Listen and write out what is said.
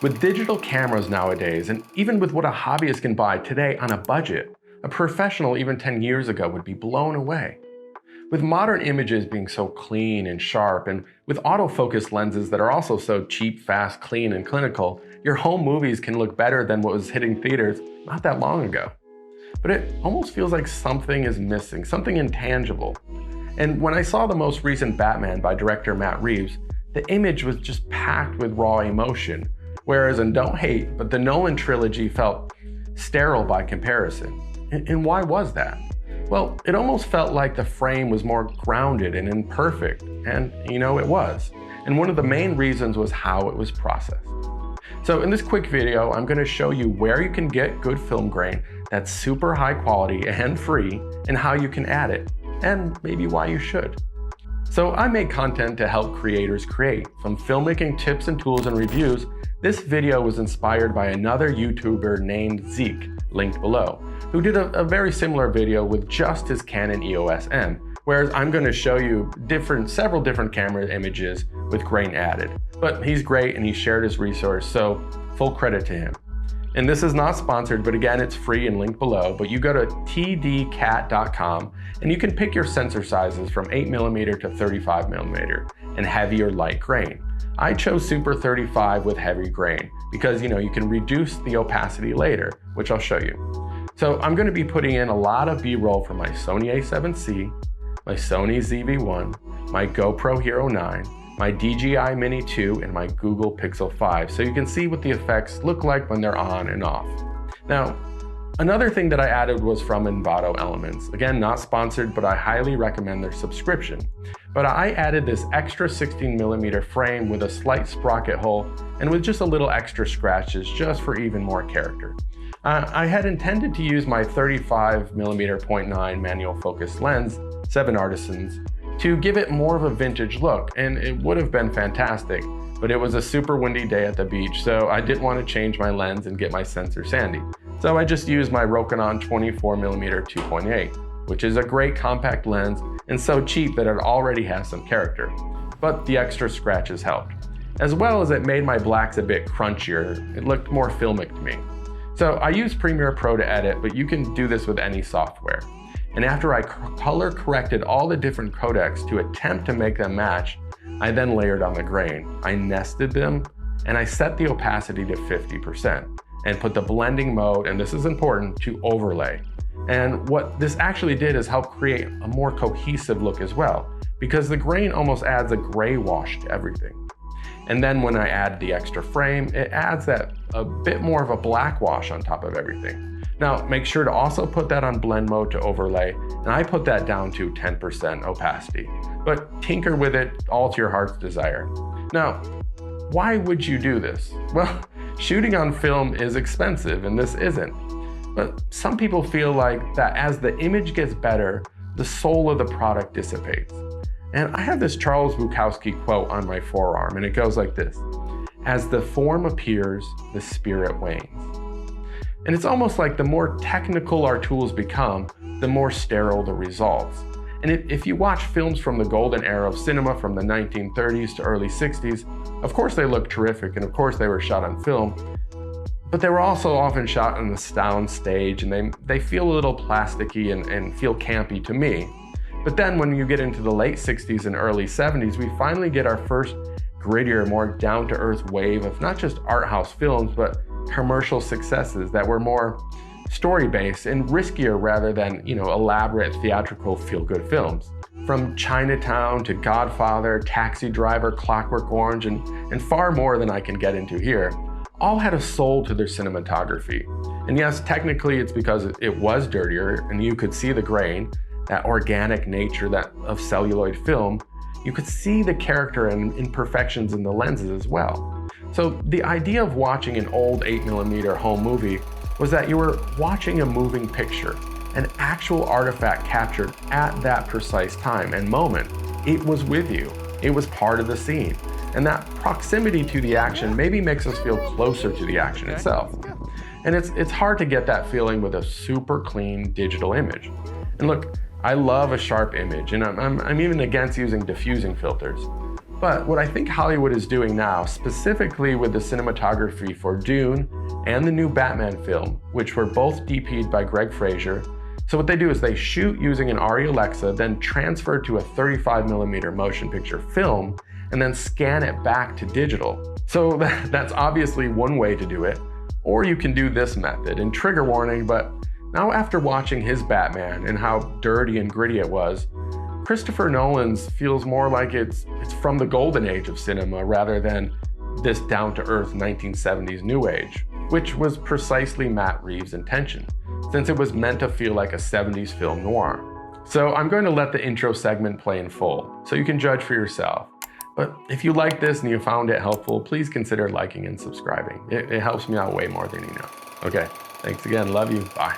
With digital cameras nowadays, and even with what a hobbyist can buy today on a budget, a professional even 10 years ago would be blown away. With modern images being so clean and sharp, and with autofocus lenses that are also so cheap, fast, clean, and clinical, your home movies can look better than what was hitting theaters not that long ago. But it almost feels like something is missing, something intangible. And when I saw the most recent Batman by director Matt Reeves, the image was just packed with raw emotion. Whereas, and don't hate, but the Nolan trilogy felt sterile by comparison. And why was that? Well, it almost felt like the frame was more grounded and imperfect, and it was. And one of the main reasons was how it was processed. So in this quick video, I'm going to show you where you can get good film grain that's super high quality and free, and how you can add it, and maybe why you should. So I make content to help creators create. From filmmaking tips and tools and reviews, this video was inspired by another YouTuber named Zeek, linked below, who did a very similar video with just his Canon EOS M, whereas I'm going to show you several different camera images with grain added. But he's great and he shared his resource, so full credit to him. And this is not sponsored, but again, it's free and linked below. But you go to tdcat.com and you can pick your sensor sizes from 8mm to 35mm and heavy or light grain. I chose Super 35 with heavy grain because you can reduce the opacity later, which I'll show you. So I'm going to be putting in a lot of B-roll from my Sony A7C, my Sony ZV1, my GoPro Hero 9, my DJI Mini2, and my Google Pixel 5, so you can see what the effects look like when they're on and off. Now, another thing that I added was from Envato Elements. Again, not sponsored, but I highly recommend their subscription. But I added this extra 16mm frame with a slight sprocket hole and with just a little extra scratches just for even more character. I had intended to use my 35mm 0.9 manual focus lens, 7 Artisans, to give it more of a vintage look, and it would have been fantastic, but it was a super windy day at the beach, so I didn't want to change my lens and get my sensor sandy. So I just used my Rokinon 24mm 2.8, which is a great compact lens and so cheap that it already has some character. But the extra scratches helped. As well as it made my blacks a bit crunchier, it looked more filmic to me. So I use Premiere Pro to edit, but you can do this with any software. And after I color corrected all the different codecs to attempt to make them match, I then layered on the grain. I nested them, and I set the opacity to 50%, and put the blending mode, and this is important, to overlay. And what this actually did is help create a more cohesive look as well, because the grain almost adds a gray wash to everything. And then when I add the extra frame, it adds that a bit more of a black wash on top of everything. Now, make sure to also put that on blend mode to overlay, and I put that down to 10% opacity. But tinker with it all to your heart's desire. Now, why would you do this? Well, shooting on film is expensive, and this isn't. But some people feel like that as the image gets better, the soul of the product dissipates. And I have this Charles Bukowski quote on my forearm, and it goes like this: "As the form appears, the spirit wanes." And it's almost like the more technical our tools become, the more sterile the results. And if you watch films from the golden era of cinema from the 1930s to early 60s, of course they look terrific, and of course they were shot on film, but they were also often shot on the sound stage, and they feel a little plasticky and feel campy to me. But then when you get into the late 60s and early 70s, we finally get our first grittier, more down-to-earth wave of not just art house films, but commercial successes that were more story-based and riskier rather than, elaborate theatrical feel-good films. From Chinatown to Godfather, Taxi Driver, Clockwork Orange, and far more than I can get into here, all had a soul to their cinematography. And yes, technically it's because it was dirtier and you could see the grain, that organic nature of celluloid film. You could see the character and imperfections in the lenses as well. So the idea of watching an old 8mm home movie was that you were watching a moving picture, an actual artifact captured at that precise time and moment. It was with you. It was part of the scene. And that proximity to the action maybe makes us feel closer to the action itself. And it's hard to get that feeling with a super clean digital image. And look, I love a sharp image, and I'm even against using diffusing filters. But what I think Hollywood is doing now, specifically with the cinematography for Dune and the new Batman film, which were both DP'd by Greg Fraser. So what they do is they shoot using an ARRI Alexa, then transfer to a 35mm motion picture film, and then scan it back to digital. So that's obviously one way to do it. Or you can do this method. And trigger warning, but now after watching his Batman and how dirty and gritty it was, Christopher Nolan's feels more like it's from the golden age of cinema rather than this down-to-earth 1970s new age, which was precisely Matt Reeves' intention, since it was meant to feel like a 70s film noir. So I'm going to let the intro segment play in full, so you can judge for yourself. But if you like this and you found it helpful, please consider liking and subscribing. It helps me out way more than you know. Okay, thanks again, love you, bye.